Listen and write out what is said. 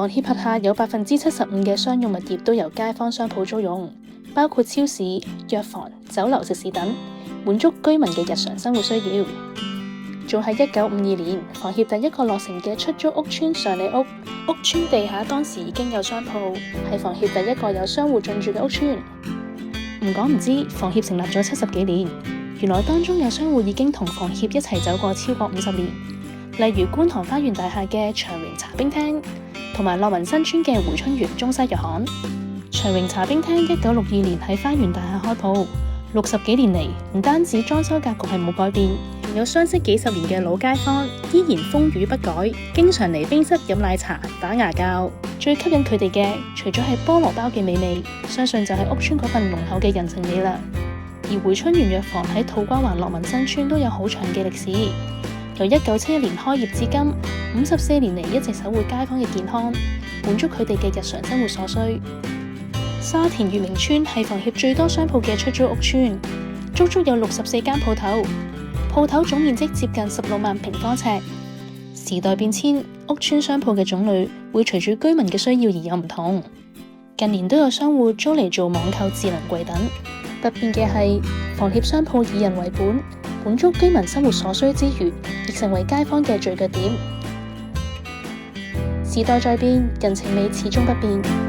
房協轄下有75%嘅商用物業都由街坊商鋪租用，包括超市、藥房、酒樓、食肆等，滿足居民嘅日常生活需要。仲喺1952年，房協第一個落成嘅出租屋邨上里屋，屋邨地下當時已經有商鋪，係房協第一個有商戶進駐嘅屋邨。唔講唔知，房協成立咗70幾年，原來當中有商戶已經同房協一齊走過超過50年，例如觀塘花園大廈嘅長榮茶冰廳，同埋樂民新村嘅回春園中西藥行。長榮茶冰廳1962年喺花園大廈開鋪，60幾年嚟，唔單止裝修格局係冇改變，有相識幾十年嘅老街坊依然風雨不改，經常嚟冰室飲奶茶、打牙鉸。最吸引佢哋嘅，除咗係菠蘿包嘅美味，相信就係屋邨嗰份濃厚嘅人情味啦。而回春園藥房喺土瓜灣樂民新村都有好長嘅歷史，由1971年開業至今，54年嚟一直守護街坊嘅健康，滿足佢哋嘅日常生活所需。沙田月明村係房協最多商鋪嘅出租屋邨，足足有64間鋪頭，鋪頭總面積接近16萬平方尺。時代變遷，屋邨商鋪嘅種類會隨住居民嘅需要而有唔同。近年都有商戶租嚟做網購智能櫃等。特別嘅係，房協商鋪以人為本，滿足居民生活所需之餘，亦成為街坊嘅聚腳點。時代在變，人情味始終不變。